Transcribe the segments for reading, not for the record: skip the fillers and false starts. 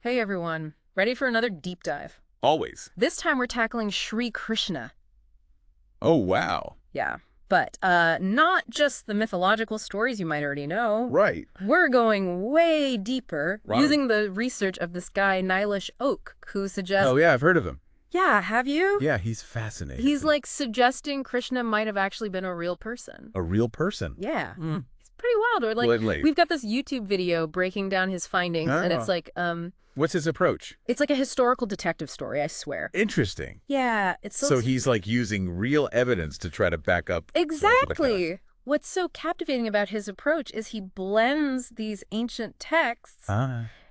Hey everyone, ready for another deep dive? Always. This time we're tackling Sri Krishna. Oh, wow. Yeah, but not just the mythological stories you might already know. Right. We're going way deeper, Wow. using the research of this guy Nilesh Oak, who suggests... Oh, yeah, I've heard of him. Yeah, have you? Yeah, he's fascinating. He's like suggesting Krishna might have actually been a real person. A real person. Yeah. Mm. It's pretty wild. Or like, Lately. we've got this YouTube video breaking down his findings, and it's like, What's his approach? it's like a historical detective story, I swear. Interesting. Yeah, it's So he's like using real evidence to try to back up. Exactly. What's so captivating about his approach is he blends these ancient texts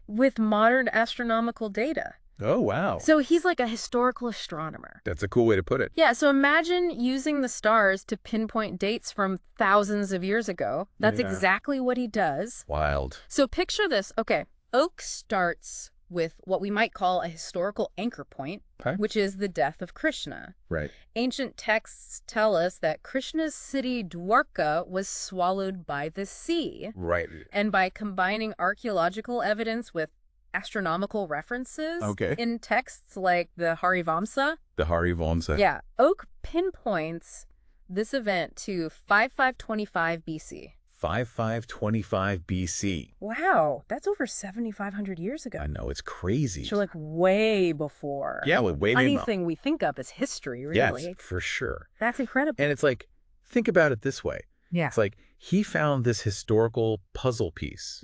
with modern astronomical data. Oh, wow. So he's like a historical astronomer. That's a cool way to put it. Yeah, so imagine using the stars to pinpoint dates from thousands of years ago. That's exactly what he does. Wild. So picture this. Okay, Oak starts with what we might call a historical anchor point, which is the death of Krishna. Right. Ancient texts tell us that Krishna's city Dwarka was swallowed by the sea. Right. And by combining archaeological evidence with astronomical references in texts like the Harivamsa. The Harivamsa. Yeah, Oak pinpoints this event to 5525 BC. 5525 BC. Wow, that's over 7,500 years ago. I know, it's crazy. So like way before. Yeah, well, way anything we think of as history, really. Yes, for sure. That's incredible. And it's like, think about it this way. Yeah. It's like he found this historical puzzle piece.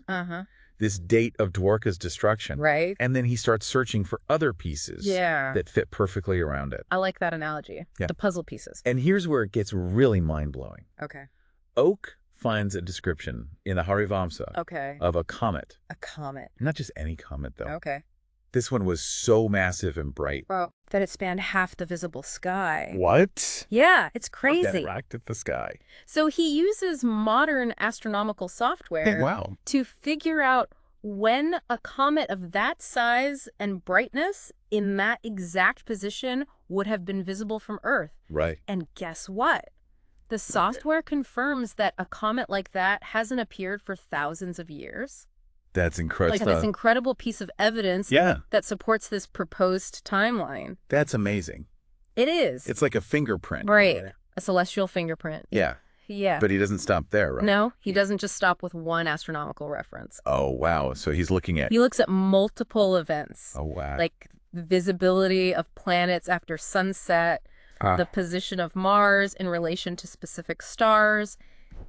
This date of Dwarka's destruction. Right. And then he starts searching for other pieces that fit perfectly around it. I like that analogy. Yeah. The puzzle pieces. And here's where it gets really mind-blowing. Okay. Oak finds a description in the Harivamsa of a comet. A comet. Not just any comet, though. Okay. This one was so massive and bright. Well, that it spanned half the visible sky. What? Yeah, it's crazy. That racked at the sky. So he uses modern astronomical software to figure out when a comet of that size and brightness in that exact position would have been visible from Earth. Right. And guess what? The software confirms that a comet like that hasn't appeared for thousands of years. That's incredible. Like this incredible piece of evidence that supports this proposed timeline. That's amazing. It is. It's like a fingerprint. Right. A celestial fingerprint. Yeah. Yeah. But he doesn't stop there, right? No, he doesn't just stop with one astronomical reference. Oh, wow. So he's looking at... He looks at multiple events. Oh, wow. Like the visibility of planets after sunset, the position of Mars in relation to specific stars,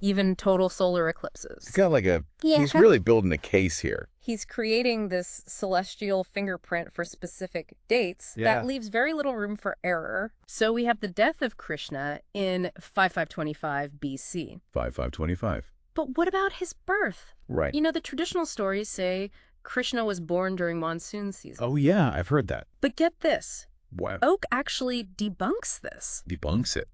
even total solar eclipses. He's got like a... He's really building a case here. He's creating this celestial fingerprint for specific dates that leaves very little room for error. So we have the death of Krishna in 5525 BC. 5525. But what about his birth? Right. You know, the traditional stories say Krishna was born during monsoon season. Oh, yeah, I've heard that. But get this. Wow. Oak actually debunks this. Debunks it.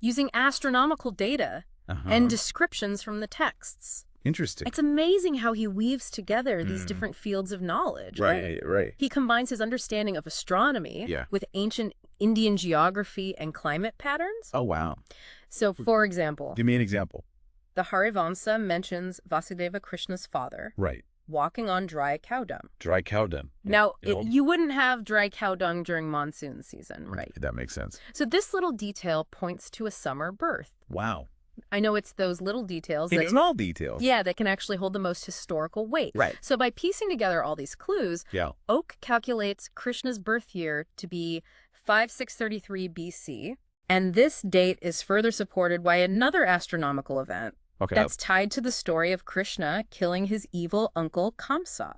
Using astronomical data and descriptions from the texts. Interesting. It's amazing how he weaves together these different fields of knowledge. Right. He combines his understanding of astronomy with ancient Indian geography and climate patterns. Oh, wow. So, for example, Give me an example. the Harivamsa mentions Vasudeva Krishna's father walking on dry cow dung. Dry cow dung. Now, you wouldn't have dry cow dung during monsoon season, right? That makes sense. So this little detail points to a summer birth. Wow. I know it's those little details. It's small details. Yeah, that can actually hold the most historical weight. Right. So by piecing together all these clues, Oak calculates Krishna's birth year to be 5633 BC. And this date is further supported by another astronomical event that's tied to the story of Krishna killing his evil uncle Kamsa.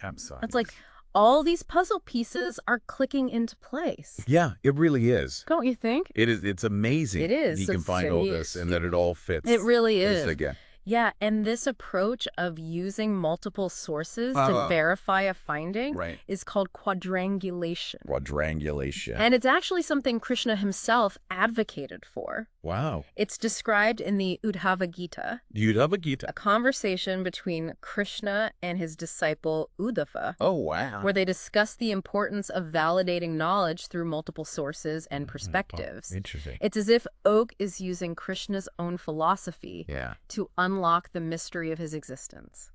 It's like all these puzzle pieces are clicking into place. Yeah, it really is. Don't you think? It is. It's amazing. It is. He can find all this and that it all fits. It really is. Again. Yeah, and this approach of using multiple sources to verify a finding is called quadrangulation. Quadrangulation. And it's actually something Krishna himself advocated for. Wow. It's described in the Uddhava Gita. Uddhava Gita. A conversation between Krishna and his disciple Uddhava. Oh, wow. Where they discuss the importance of validating knowledge through multiple sources and perspectives. Interesting. It's as if Oak is using Krishna's own philosophy to unlock the mystery of his existence.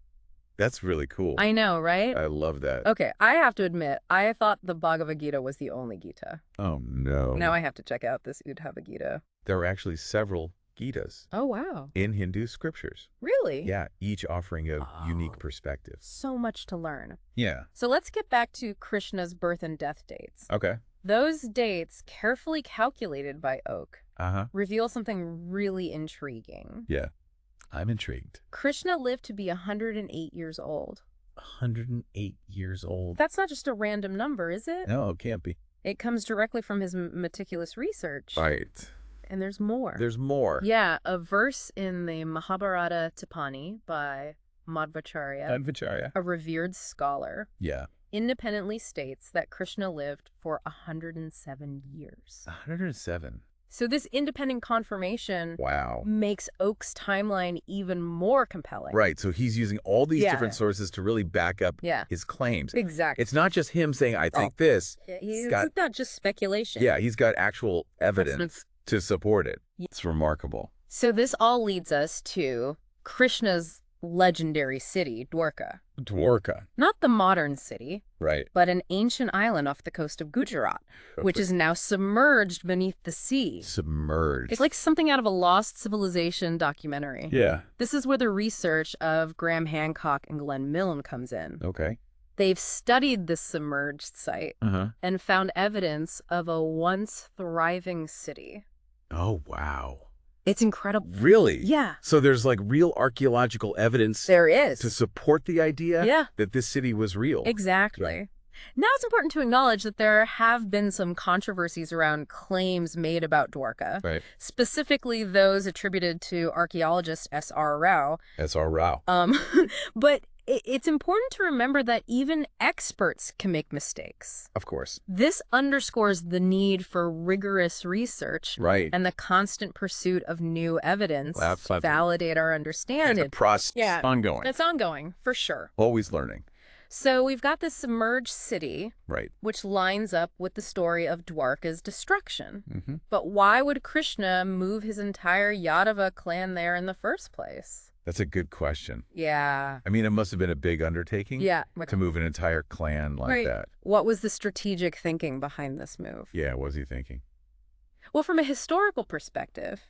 That's really cool. I know, right? I love that. Okay, I have to admit, I thought the Bhagavad Gita was the only Gita. Oh, no. Now I have to check out this Uddhava Gita. There are actually several Gitas. Oh, wow. In Hindu scriptures. Really? Yeah, each offering a unique perspective. So much to learn. Yeah. So let's get back to Krishna's birth and death dates. Okay. Those dates, carefully calculated by Oak, reveal something really intriguing. Yeah, I'm intrigued. Krishna lived to be 108 years old. 108 years old? That's not just a random number, is it? No, it can't be. It comes directly from his meticulous research. Right. And there's more. There's more. Yeah, a verse in the Mahabharata Tipani by Madhvacharya, a revered scholar, independently states that Krishna lived for 107 years. 107? So this independent confirmation makes Oak's timeline even more compelling. Right, so he's using all these different sources to really back up his claims. Exactly. It's not just him saying, I think this. It's not just speculation. Yeah, he's got actual evidence to support it. It's remarkable. So this all leads us to Krishna's legendary city, Dwarka. Dwarka. Not the modern city. Right. But an ancient island off the coast of Gujarat, which is now submerged beneath the sea. Submerged. It's like something out of a Lost Civilization documentary. Yeah. This is where the research of Graham Hancock and Glenn Milne comes in. Okay. They've studied this submerged site and found evidence of a once thriving city. Oh, wow. It's incredible. Really? Yeah. So there's like real archaeological evidence there is to support the idea that this city was real. Exactly. Yeah. Now it's important to acknowledge that there have been some controversies around claims made about Dwarka, specifically those attributed to archaeologist S.R. Rao. S.R. Rao. But it's important to remember that even experts can make mistakes. Of course. This underscores the need for rigorous research and the constant pursuit of new evidence to validate our understanding. The process ongoing. It's ongoing, for sure. Always learning. So we've got this submerged city, which lines up with the story of Dwarka's destruction. But why would Krishna move his entire Yadava clan there in the first place? That's a good question. Yeah. I mean, it must have been a big undertaking to move an entire clan like that. What was the strategic thinking behind this move? Yeah, what was he thinking? Well, from a historical perspective,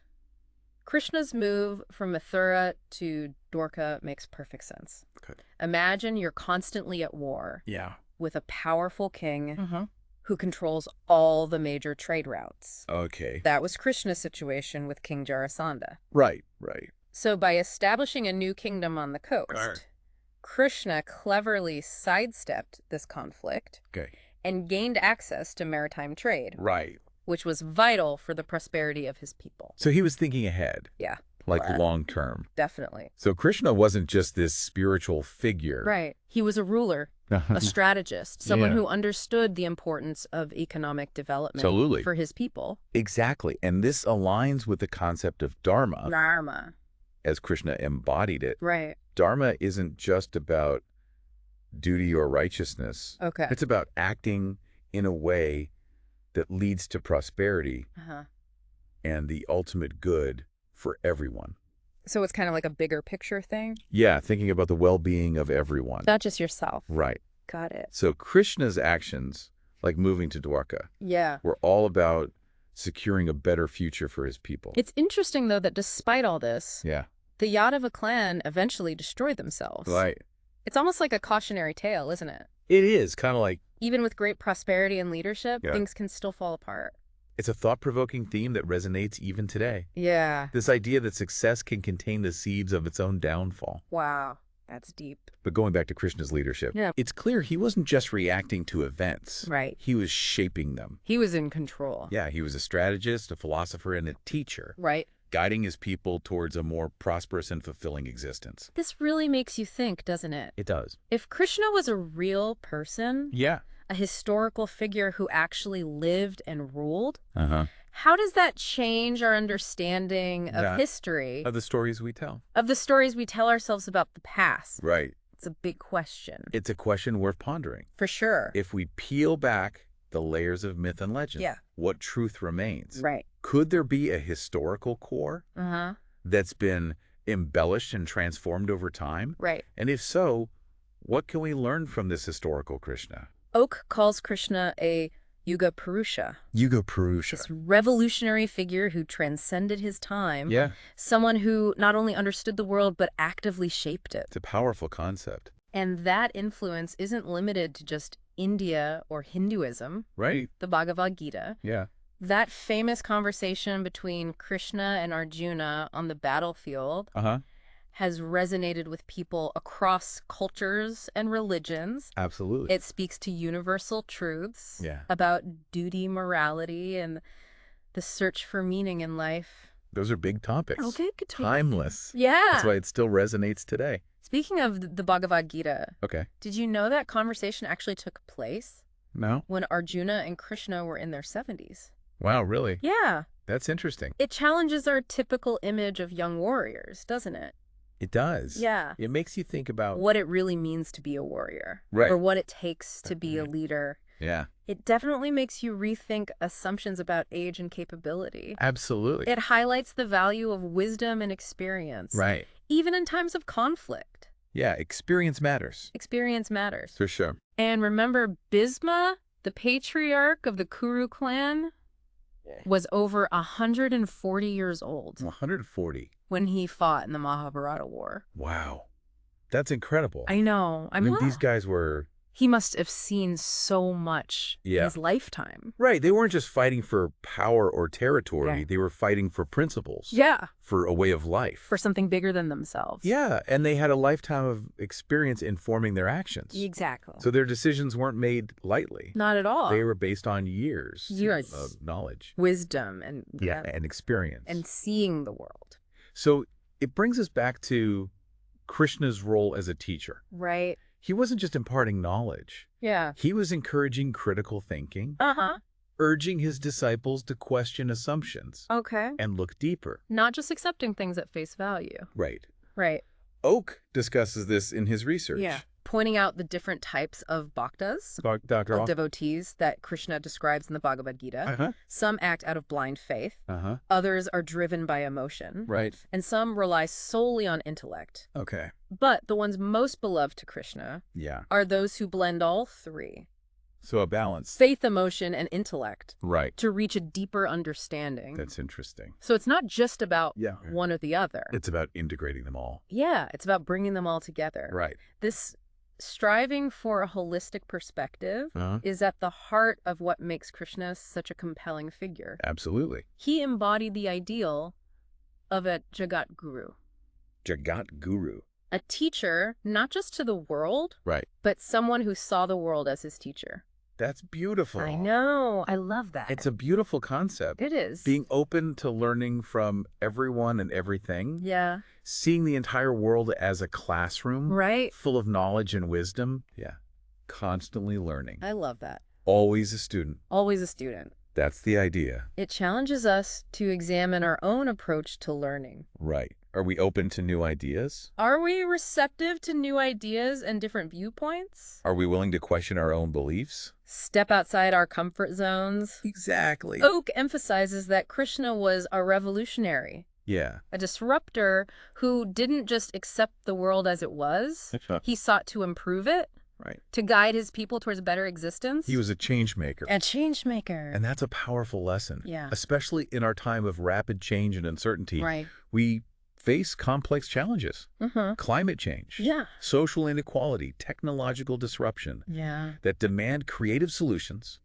Krishna's move from Mathura to Dwarka makes perfect sense. Okay. Imagine you're constantly at war with a powerful king who controls all the major trade routes. Okay. That was Krishna's situation with King Jarasandha. Right. So by establishing a new kingdom on the coast, Krishna cleverly sidestepped this conflict and gained access to maritime trade. Right. Which was vital for the prosperity of his people. So he was thinking ahead. Yeah. Like long term. Definitely. So Krishna wasn't just this spiritual figure. Right. He was a ruler, a strategist, someone who understood the importance of economic development for his people. Exactly. And this aligns with the concept of Dharma. Dharma. As Krishna embodied it. Right. Dharma isn't just about duty or righteousness. Okay. It's about acting in a way that leads to prosperity and the ultimate good for everyone. So it's kind of like a bigger picture thing? Yeah, thinking about the well-being of everyone. Not just yourself. Right. Got it. So Krishna's actions, like moving to Dwarka, were all about securing a better future for his people. It's interesting, though, that despite all this, the Yadava clan eventually destroyed themselves. Right. It's almost like a cautionary tale, isn't it? It is, kind of like... Even with great prosperity and leadership, things can still fall apart. It's a thought-provoking theme that resonates even today. Yeah. This idea that success can contain the seeds of its own downfall. Wow. That's deep. But going back to Krishna's leadership, it's clear he wasn't just reacting to events. Right. He was shaping them. He was in control. Yeah, he was a strategist, a philosopher, and a teacher. Right. Guiding his people towards a more prosperous and fulfilling existence. This really makes you think, doesn't it? It does. If Krishna was a real person, a historical figure who actually lived and ruled, how does that change our understanding of history? Of the stories we tell. Of the stories we tell ourselves about the past. Right. It's a big question. It's a question worth pondering. For sure. If we peel back the layers of myth and legend, what truth remains? Right. Could there be a historical core that's been embellished and transformed over time? Right. And if so, What can we learn from this historical Krishna? Oak calls Krishna a Yuga Purusha. Yuga Purusha. This revolutionary figure who transcended his time. Yeah. Someone who not only understood the world, but actively shaped it. It's a powerful concept. And that influence isn't limited to just India or Hinduism. Right. The Bhagavad Gita. Yeah. That famous conversation between Krishna and Arjuna on the battlefield has resonated with people across cultures and religions. Absolutely. It speaks to universal truths Yeah. about duty, morality, and the search for meaning in life. Those are big topics. Okay, good topic. Timeless. Yeah. That's why it still resonates today. Speaking of the Bhagavad Gita, Okay. did you know that conversation actually took place No? when Arjuna and Krishna were in their 70s? Wow, really? Yeah. That's interesting. It challenges our typical image of young warriors, doesn't it? It does. Yeah. It makes you think about... What it really means to be a warrior. Right. Or what it takes to be a leader. Yeah. It definitely makes you rethink assumptions about age and capability. Absolutely. It highlights the value of wisdom and experience. Right. Even in times of conflict. Yeah, experience matters. Experience matters. For sure. And remember, Bhisma, the patriarch of the Kuru clan, was over 140 years old 140. when he fought in the Mahabharata War. Wow. That's incredible. I know. I mean, these guys were... He must have seen so much in his lifetime. Right. They weren't just fighting for power or territory. Yeah. They were fighting for principles. Yeah. For a way of life. For something bigger than themselves. Yeah. And they had a lifetime of experience informing their actions. Exactly. So their decisions weren't made lightly. Not at all. They were based on years Years. of knowledge. Wisdom and... And experience. And seeing the world. So it brings us back to Krishna's role as a teacher. Right. He wasn't just imparting knowledge. Yeah. He was encouraging critical thinking, urging his disciples to question assumptions Okay. and look deeper. Not just accepting things at face value. Right. Right. Oak discusses this in his research. Yeah. Pointing out the different types of bhaktas, Dr. of devotees that Krishna describes in the Bhagavad Gita. Some act out of blind faith. Others are driven by emotion. Right. And some rely solely on intellect. Okay. But the ones most beloved to Krishna are those who blend all three. So a balance. Faith, emotion, and intellect. Right. To reach a deeper understanding. That's interesting. So it's not just about one or the other. It's about integrating them all. Yeah. It's about bringing them all together. Right. This striving for a holistic perspective is at the heart of what makes Krishna such a compelling figure. Absolutely. He embodied the ideal of a Jagat Guru. Jagat Guru. A teacher, not just to the world, Right. but someone who saw the world as his teacher. That's beautiful. I know. I love that. It's a beautiful concept. It is. Being open to learning from everyone and everything. Yeah. Seeing the entire world as a classroom. Right. Full of knowledge and wisdom. Yeah. Constantly learning. I love that. Always a student. Always a student. That's the idea. It challenges us to examine our own approach to learning. Right. Are we open to new ideas? Are we receptive to new ideas and different viewpoints? Are we willing to question our own beliefs? Step outside our comfort zones? Exactly. Oak emphasizes that Krishna was a revolutionary. Yeah. A disruptor who didn't just accept the world as it was. He sought to improve it. Right. To guide his people towards a better existence. He was a change maker. A change maker. And that's a powerful lesson. Yeah. Especially in our time of rapid change and uncertainty. Right. We face complex challenges. Climate change. Yeah. Social inequality. Technological disruption. Yeah. That demand creative solutions,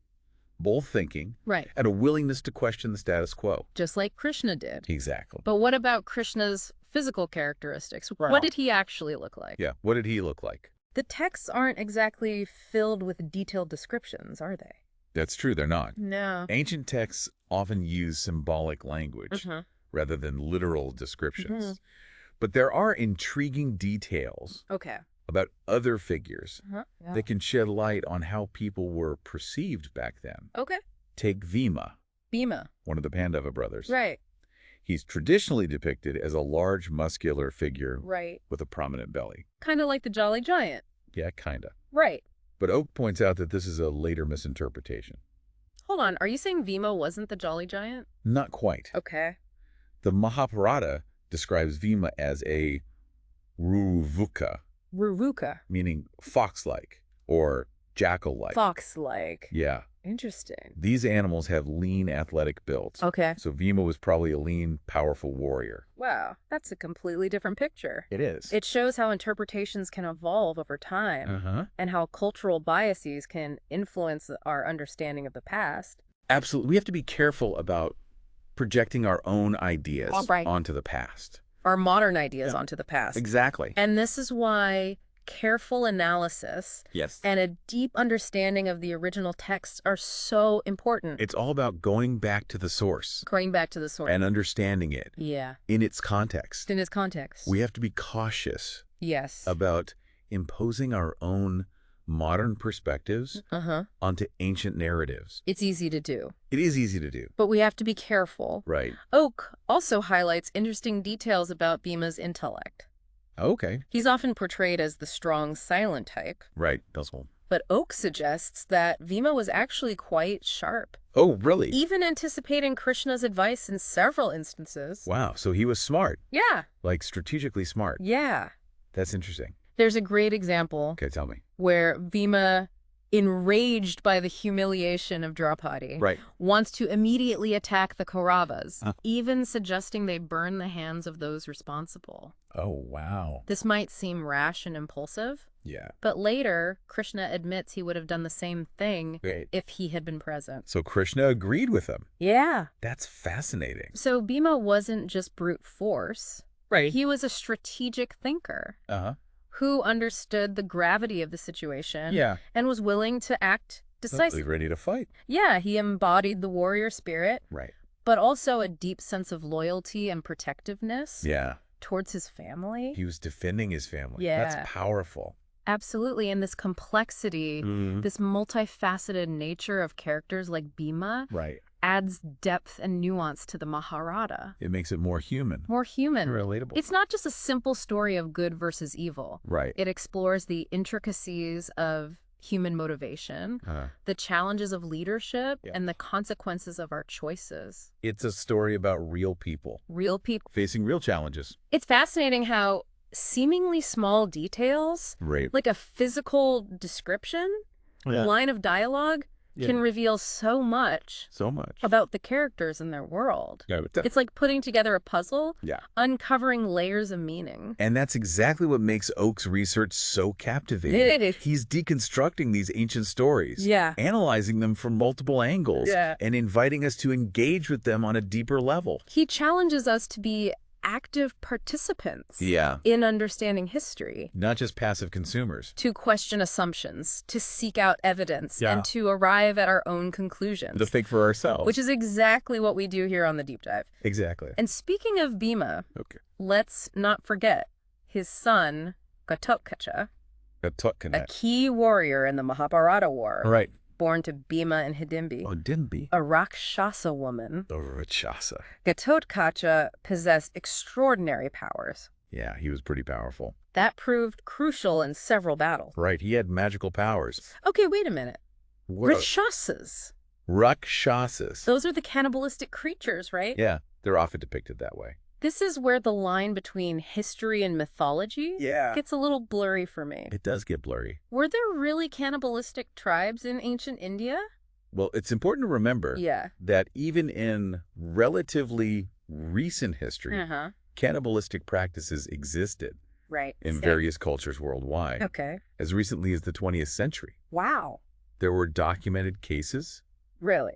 bold thinking, right, and a willingness to question the status quo. Just like Krishna did. Exactly. But what about Krishna's physical characteristics? Wow. What did he actually look like? Yeah. What did he look like? The texts aren't exactly filled with detailed descriptions, are they? That's true, they're not. No. Ancient texts often use symbolic language rather than literal descriptions. But there are intriguing details about other figures that can shed light on how people were perceived back then. Take Bhima. Bhima. One of the Pandava brothers. Right. He's traditionally depicted as a large, muscular figure with a prominent belly. Kind of like the Jolly Giant. Yeah, kind of. Right. But Oak points out that this is a later misinterpretation. Hold on. Are you saying Bhima wasn't the Jolly Giant? Not quite. Okay. The Mahabharata describes Bhima as a Ruruvuka, Ruruka. Meaning fox-like or jackal-like. Fox-like. Yeah. Interesting. These animals have lean, athletic builds. Okay. So Bhima was probably a lean, powerful warrior. Wow, that's a completely different picture. It is. It shows how interpretations can evolve over time and how cultural biases can influence our understanding of the past. Absolutely. We have to be careful about projecting our own ideas onto the past. Our modern ideas onto the past. Exactly. And this is why careful analysis and a deep understanding of the original text are so important. It's all about going back to the source. Going back to the source. And understanding it. Yeah. In its context. In its context. We have to be cautious. Yes. About imposing our own modern perspectives onto ancient narratives. It's easy to do. It is easy to do. But we have to be careful. Right. Oak also highlights interesting details about Bhima's intellect. Okay. He's often portrayed as the strong, silent type. Right. That's all. But Oak suggests that Bhima was actually quite sharp. Oh, really? Even anticipating Krishna's advice in several instances. Wow. So he was smart. Yeah. Like strategically smart. Yeah. That's interesting. There's a great example. Okay, tell me. Where Bhima, enraged by the humiliation of Draupadi, wants to immediately attack the Kauravas, even suggesting they burn the hands of those responsible. Oh, wow. This might seem rash and impulsive. Yeah. But later, Krishna admits he would have done the same thing if he had been present. So Krishna agreed with him. Yeah. That's fascinating. So Bhima wasn't just brute force. Right. He was a strategic thinker. Who understood the gravity of the situation and was willing to act decisively. Ready to fight. Yeah, he embodied the warrior spirit. Right. But also a deep sense of loyalty and protectiveness. Yeah. Towards his family. He was defending his family. Yeah. That's powerful. Absolutely. And this complexity, this multifaceted nature of characters like Bhima adds depth and nuance to the Mahabharata. It makes it more human. More human. Relatable. It's not just a simple story of good versus evil. Right. It explores the intricacies of human motivation, the challenges of leadership, and the consequences of our choices. It's a story about real people. Real people. Facing real challenges. It's fascinating how seemingly small details, like a physical description, line of dialogue, can reveal so much about the characters in their world. It's like putting together a puzzle, uncovering layers of meaning. And that's exactly what makes Oak's research so captivating. He's deconstructing these ancient stories, analyzing them from multiple angles, and inviting us to engage with them on a deeper level. He challenges us to be active participants in understanding history. Not just passive consumers. To question assumptions, to seek out evidence, and to arrive at our own conclusions. To think for ourselves. Which is exactly what we do here on the Deep Dive. Exactly. And speaking of Bhima, let's not forget his son, Ghatotkacha, a key warrior in the Mahabharata War. Right. Born to Bhima and Hidimbi. Oh, Hidimbi. A Rakshasa woman. A Rakshasa. Ghatotkacha possessed extraordinary powers. Yeah, he was pretty powerful. That proved crucial in several battles. Right, he had magical powers. Okay, wait a minute. Rakshasas. Rakshasas. Those are the cannibalistic creatures, right? Yeah, they're often depicted that way. This is where the line between history and mythology gets a little blurry for me. It does get blurry. Were there really cannibalistic tribes in ancient India? Well, it's important to remember that even in relatively recent history, cannibalistic practices existed in various cultures worldwide. Okay. As recently as the 20th century. Wow. There were documented cases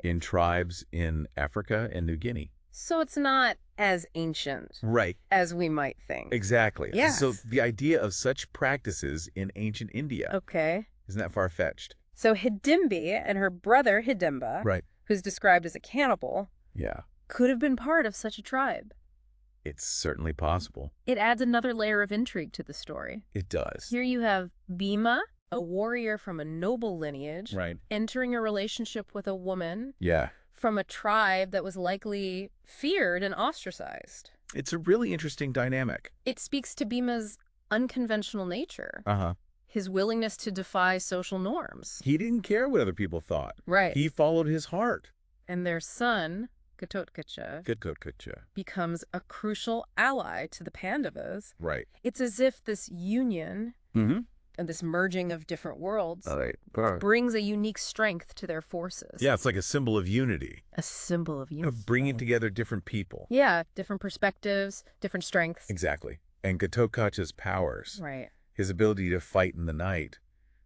in tribes in Africa and New Guinea. So it's not as ancient as we might think. Exactly. Yes. So the idea of such practices in ancient India isn't that far-fetched. So Hidimbi and her brother Hidimba, who's described as a cannibal, could have been part of such a tribe. It's certainly possible. It adds another layer of intrigue to the story. It does. Here you have Bhima, a warrior from a noble lineage, entering a relationship with a woman from a tribe that was likely feared and ostracized. It's a really interesting dynamic. It speaks to Bhima's unconventional nature. His willingness to defy social norms. He didn't care what other people thought. Right. He followed his heart. And their son, Ghatotkacha, becomes a crucial ally to the Pandavas. Right. It's as if this union And this merging of different worlds brings a unique strength to their forces. Yeah, it's like a symbol of unity. A symbol of unity. Of bringing together different people. Yeah, different perspectives, different strengths. Exactly. And Gatotkacha's powers. Right. His ability to fight in the night,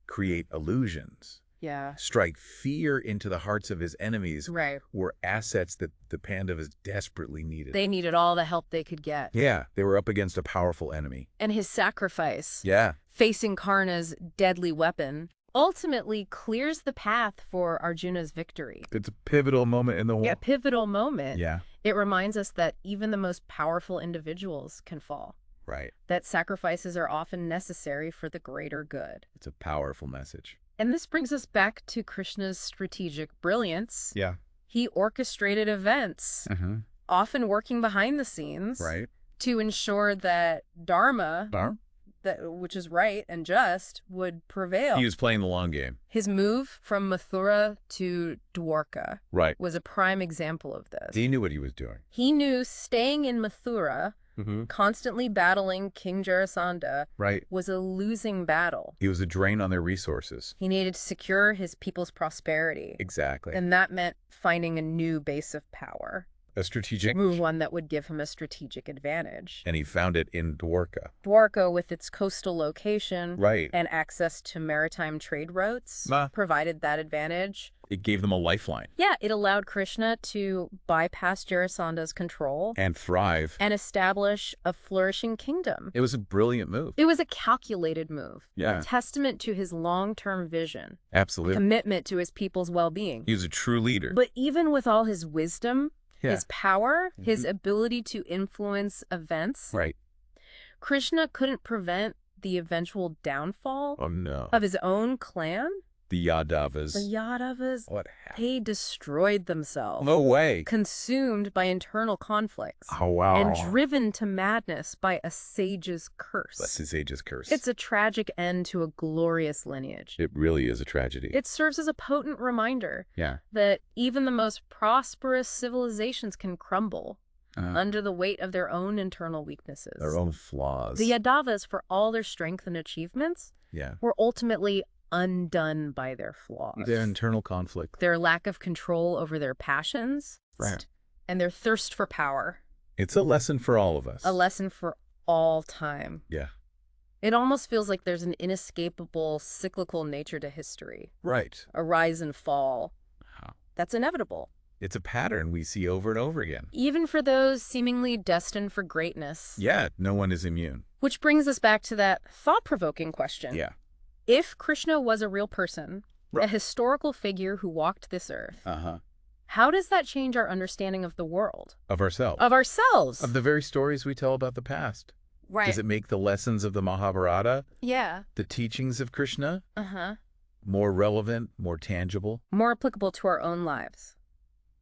create illusions. Yeah. Strike fear into the hearts of his enemies. Right. Were assets that the Pandavas desperately needed. They needed all the help they could get. Yeah, they were up against a powerful enemy. And his sacrifice. Yeah. Facing Karna's deadly weapon ultimately clears the path for Arjuna's victory. It's a pivotal moment in the war. Yeah, pivotal moment. Yeah. It reminds us that even the most powerful individuals can fall. Right. That sacrifices are often necessary for the greater good. It's a powerful message. And this brings us back to Krishna's strategic brilliance. Yeah. He orchestrated events, often working behind the scenes, right, to ensure that Dharma, which is right and just, would prevail. He was playing the long game. His move from Mathura to Dwarka was a prime example of this. He knew what he was doing. He knew staying in Mathura, constantly battling King Jarasandha, was a losing battle. He was a drain on their resources. He needed to secure his people's prosperity. Exactly. And that meant finding a new base of power. A strategic move, one that would give him a strategic advantage. And he found it in Dwarka. Dwarka, with its coastal location and access to maritime trade routes, provided that advantage. It gave them a lifeline. Yeah, it allowed Krishna to bypass Jarasandha's control. And thrive. And establish a flourishing kingdom. It was a brilliant move. It was a calculated move. Yeah. A testament to his long-term vision. Absolutely. A commitment to his people's well-being. He was a true leader. But even with all his wisdom, his power, his ability to influence events, Krishna couldn't prevent the eventual downfall of his own clan. The Yadavas. The Yadavas, what happened? they destroyed themselves. No way. Consumed by internal conflicts. Oh, wow. And driven to madness by a sage's curse. That's a sage's curse. It's a tragic end to a glorious lineage. It really is a tragedy. It serves as a potent reminder that even the most prosperous civilizations can crumble under the weight of their own internal weaknesses. Their own flaws. The Yadavas, for all their strength and achievements, were ultimately undone by their flaws. Their internal conflict. Their lack of control over their passions. And their thirst for power. It's a lesson for all of us. A lesson for all time. Yeah. It almost feels like there's an inescapable cyclical nature to history. Right. A rise and fall. That's inevitable. It's a pattern we see over and over again. Even for those seemingly destined for greatness. Yeah, no one is immune. Which brings us back to that thought-provoking question. Yeah. If Krishna was a real person, a historical figure who walked this earth, how does that change our understanding of the world? Of ourselves. Of ourselves. Of the very stories we tell about the past. Right. Does it make the lessons of the Mahabharata, the teachings of Krishna, more relevant, more tangible? More applicable to our own lives?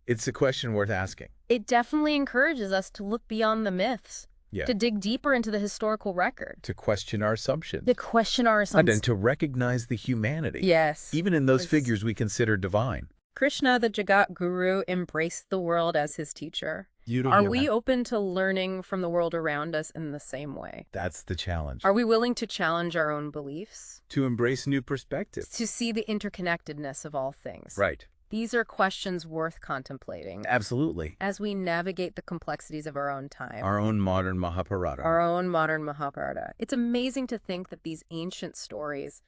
It's a question worth asking. It definitely encourages us to look beyond the myths. To dig deeper into the historical record. To question our assumptions. To question our assumptions. And to recognize the humanity. Yes. Even in those figures we consider divine. Krishna, the Jagat Guru, embraced the world as his teacher. Are we open to learning from the world around us in the same way? That's the challenge. Are we willing to challenge our own beliefs? To embrace new perspectives. To see the interconnectedness of all things. Right. These are questions worth contemplating. Absolutely. As we navigate the complexities of our own time. Our own modern Mahabharata. Our own modern Mahabharata. It's amazing to think that these ancient stories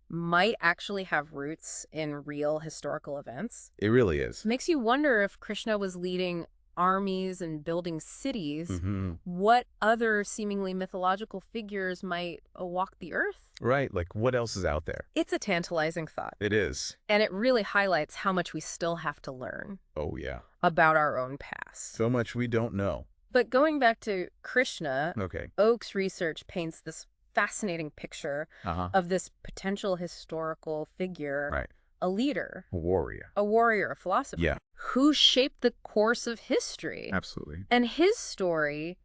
might actually have roots in real historical events. It really is. It makes you wonder if Krishna was leading armies and building cities, what other seemingly mythological figures might walk the earth? Right, like what else is out there? It's a tantalizing thought. It is. And it really highlights how much we still have to learn. Oh, yeah. About our own past. So much we don't know. But going back to Krishna, Oak's research paints this fascinating picture of this potential historical figure, a leader, a warrior, a philosopher, who shaped the course of history. Absolutely. And his story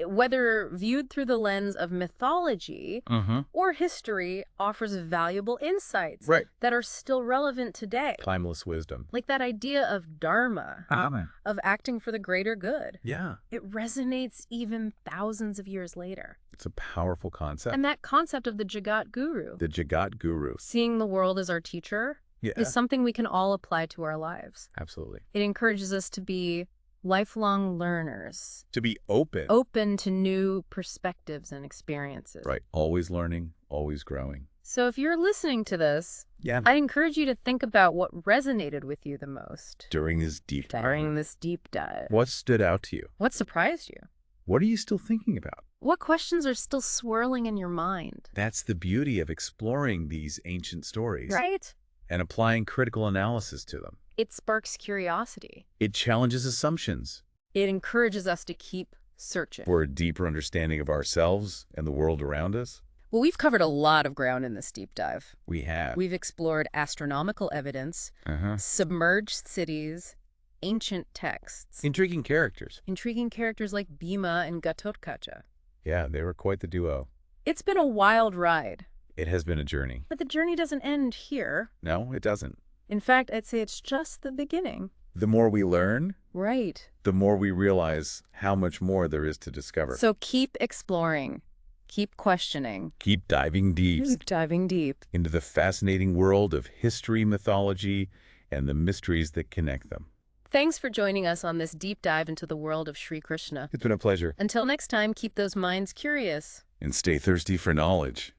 whether viewed through the lens of mythology or history, offers valuable insights that are still relevant today. Timeless wisdom. Like that idea of dharma, of acting for the greater good. Yeah. It resonates even thousands of years later. It's a powerful concept. And that concept of the Jagat Guru. The Jagat Guru. Seeing the world as our teacher is something we can all apply to our lives. Absolutely. It encourages us to be lifelong learners. To be open. Open to new perspectives and experiences. Right. Always learning, always growing. So if you're listening to this, I'd encourage you to think about what resonated with you the most. During this deep dive. What stood out to you? What surprised you? What are you still thinking about? What questions are still swirling in your mind? That's the beauty of exploring these ancient stories. Right. And applying critical analysis to them. It sparks curiosity. It challenges assumptions. It encourages us to keep searching. For a deeper understanding of ourselves and the world around us. Well, we've covered a lot of ground in this deep dive. We have. We've explored astronomical evidence, submerged cities, ancient texts. Intriguing characters. Intriguing characters like Bhima and Gatotkacha. Yeah, they were quite the duo. It's been a wild ride. It has been a journey. But the journey doesn't end here. No, it doesn't. In fact, I'd say it's just the beginning. The more we learn, the more we realize how much more there is to discover. So keep exploring. Keep questioning. Keep diving deep. Keep diving deep. Into the fascinating world of history, mythology, and the mysteries that connect them. Thanks for joining us on this deep dive into the world of Sri Krishna. It's been a pleasure. Until next time, keep those minds curious. And stay thirsty for knowledge.